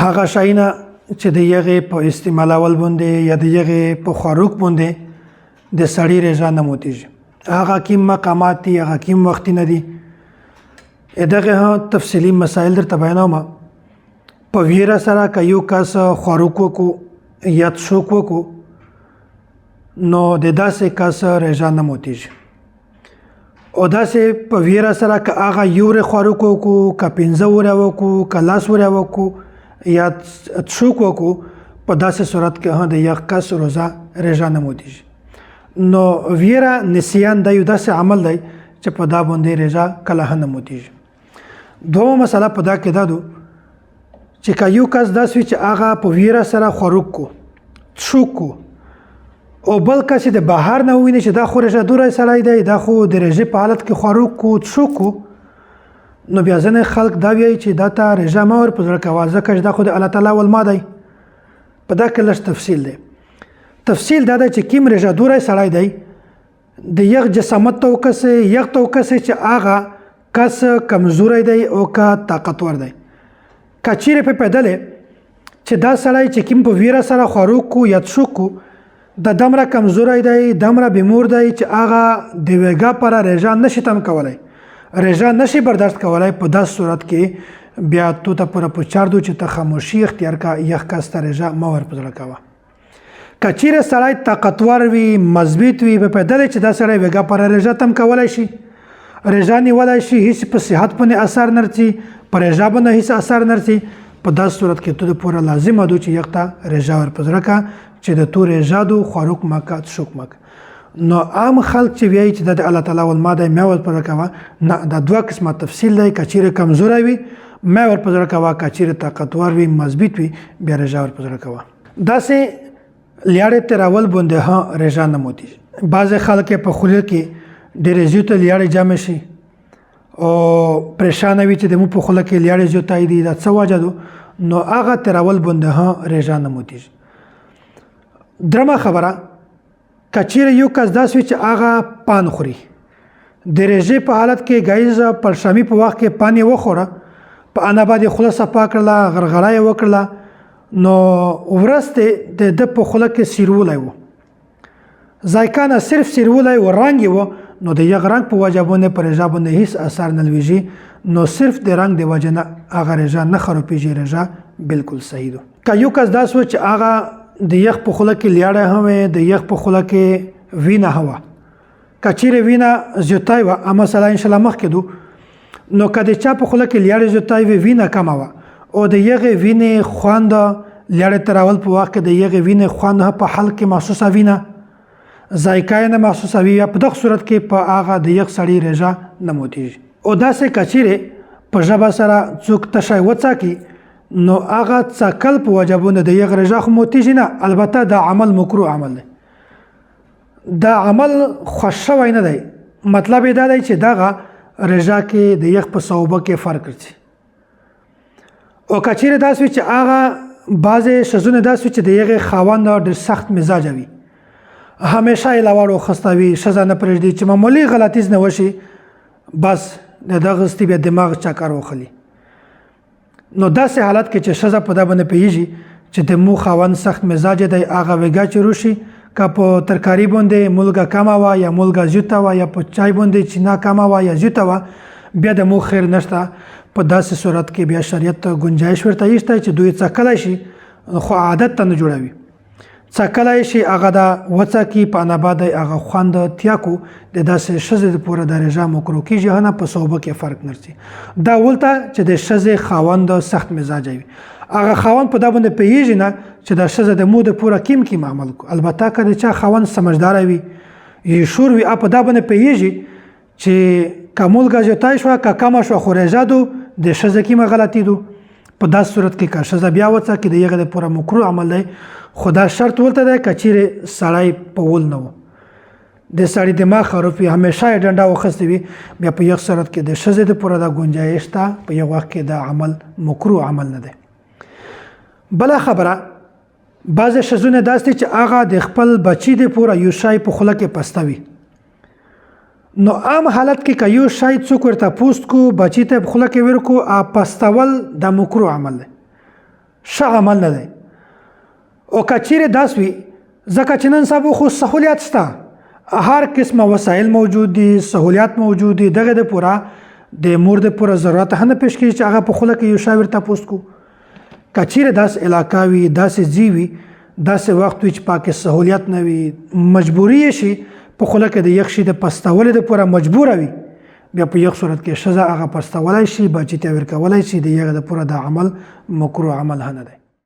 هغه شایونه چې د یغې په استعمالول باندې یا د یغې په خوراک باندې د سړی رضا نه موتیږي هغه کوم مقامات دي هغه کوم وختونه دي دغه تفصیلي مسایل درته بیانوم په ویره سره که یو کس خوراک وکړو یا څوک وکړو نو د داسې کس رضا نه موتیږي او داسې په ویره سره که هغه یو ورځ خوراک وکړو که 15 ورځې وکړو که 10 ورځې وکړو یا څوک وکړو په داسې صورت کې د یو کس روزه رضا نه موتیږي نو ویره نسیان دا یو داسې عمل دی چې په دا باندې رضا کله نه موتیږي دومره مسله په دا کې دا دو چې که یو کس داسې وي چې هغه په ویره سره خوراک کو څوک کو او بل کس د بهر نه ویني چې دا خو رضا دوره سړی دی دا خو د رضا په حالت کې خوراک کو څوک کو نو بیا ځنې خلک دا وایي چې دا ته رضا مه ور په زړه کوه ځکه چې دا خو د الله تعالی ولما دی په دا کې لږ تفصیل دی تفصیل دا دی چې کوم رضا دوره سړی دی د یغ جسامت توکسه یغ توکسه چې هغه کس کمزوری دی او که طاقتور دی که چیرې په پیدلې چې دا سړی چې کوم په ویره سره خوراک کو یا څوک کو د دمره کمزوری دی دمره بیمور دی چې هغه د ویګا پر رضا نشي تم کولای رضا نشي برداشت کولای په داس صورت کې بیا تو ته پر پچاردو چې ته خاموشي اختیار کا یخ کاسته رضا مور پزړه کاوه کچیره سړی طاقتور وي مضبوط وي په پیدل چې دا سړی ویګا پر رضا تم کولای شي رضا نیولای شي هیڅ په صحت باندې اثر نرسي پر رضا باندې هیڅ اثر نرسي په داس صورت کې ته پورا لازم ادو چې یخته رضا ور پزړه کا چې د تو رضا دو خوراک مکات شوک مک نو عام خلک چې وایي چې د الله تعالی ول ماده مې ور پر کوا نه دا دوه قسمه تفصیل دی کچیره کمزوري وي مې ور پر کوا کچیره طاقتور وي مضبوط وي بیا رضا ور پر کوا دا سه لیاړې تراول باندې ها رضا نه موتي بعض خلک په خوله کې ډېر زیات لیاړې جامې شي او پریشان وي چې د مو په خوله کې لیاړې زیاتای دي دا څه وجه نو هغه تراول باندې ها رضا نه موتي درمه خبره کچیر یو کس داس وی چې هغه پان خوري د رژې په حالت کې غایز پر شامي په وخت کې پانی وخوره په انا باندې خلاص پاکړه غرغړای وکړه نو ورسته د په خله کې سیرولای وو ځایکانه صرف سیرولای و رنگ وو نو د یغ رنگ په وجبونه پر رجابونه هیڅ اثر نه لويږي نو صرف د رنگ د وجنه هغه رجا نه خرابېږي رجا بالکل صحیح ده که یو کس داس و چې هغه د یخ په خوله کې لیاړه هم د یخ په خوله کې وینه هوا کچېره وینه زیاتای و اما مثلا ان شاء الله مخ کېدو نو کله چا په خوله کې لیاړه زیاتای وینه کم و او د یغ وینه خواند لیاړه تراول په وخت د یغ وینه خواند په حل کې محسوسه وینه ذایقه نه محسوسه وي په دغه صورت کې په هغه د یخ سړی رضا نه موتیږي او داسې کچېره په ژبه سره څوک تشای وڅا کی نو هغه څکل په وجبونه د یغ رضا خو موتیږي نه البته دا عمل مکروه عمل دی دا عمل خوشوي نه دی مطلب دا دی چې دغه رضا کې د یغ په صوبه کې فرق راځي او کچېره داس وی چې هغه بعضې شزونه داس وی چې د یغ خاوند ډېر سخت مزاج وي همیشه علاوه خستوي شزه نه پرېږدي چې معمولی غلطیز نه وشي بس دغه ستی بیا دماغ چکر وخلی نو داسې حالت کې چې شزه په دا باندې پیږي چې د مو خاوند سخت مزاج دی هغه وګا چې روشي که په ترکاری باندې مولګه کما وا یا مولګه زیوتا وا یا په چای باندې چینا کما وا یا زیوتا وا بیا د مو خیر نشته په داسې صورت کې بیا شریعت گنجائش ورته ایسته چې دوی څکلای شي خو عادت ته نه جوړوي څکلای شي هغه دا وڅا کی په انا باندې هغه خوند تیاکو د داسې شزه د پوره درجه مکرو کیږي نه په صوبه کې فرق نرسي دا ولته چې د شزه خاوند سخت مزاج وي هغه خاوند په دا باندې پیږي نه چې د شزه د مو د پوره کیم عمل کو البته کله چې خاوند سمجدار وي یې شور وي په دا باندې پیږي چې کمول غځتای شو کا کما شو خورجادو د شزه کیمه غلطی دو په داس صورت کې کا شزه بیا وڅا کې د یغه د پوره مکرو عمل دی خدا شرط ولته ده کچېره سړی په ول نه و د سړی دماغ خرابي همیشه ډنډا وخستوي بیا په یو صورت کې د شزه د پوره د گنجائش ته په یو وخت کې د عمل مکروه عمل نه ده بل خبره بعض شزونه داسته چې هغه د خپل بچی د پوره یو شای په خوله کې پستوي نو عام حالت کې کيو شای څوک ورته پوست کو بچی ته په خوله کې ورکو پستول د مکروه عمل ده ښه عمل نه دی. او که چیرې داس وي ځکه چې نن سبا خو سهولیت شته، هر قسمه وسایل موجود دي، سهولیت موجود دي، دغه د پوره د مور د پوره ضرورت هم نه پیش کېږي چې هغه په خوله کې یو شاور تپوس کو. که چیرې داسې علاقه وي، داسې ځای وي، داسې وخت وي چې پاکې سهولیت نه وي، مجبوري یې شي په خوله کې د یخ شي د پستولو دپاره مجبوره وي، بیا په یخ صورت کې ښځه هغه پستولی شي، بچي ته ورکولی شي، د هغه دپاره دا عمل مکروه عمل هم نه دی.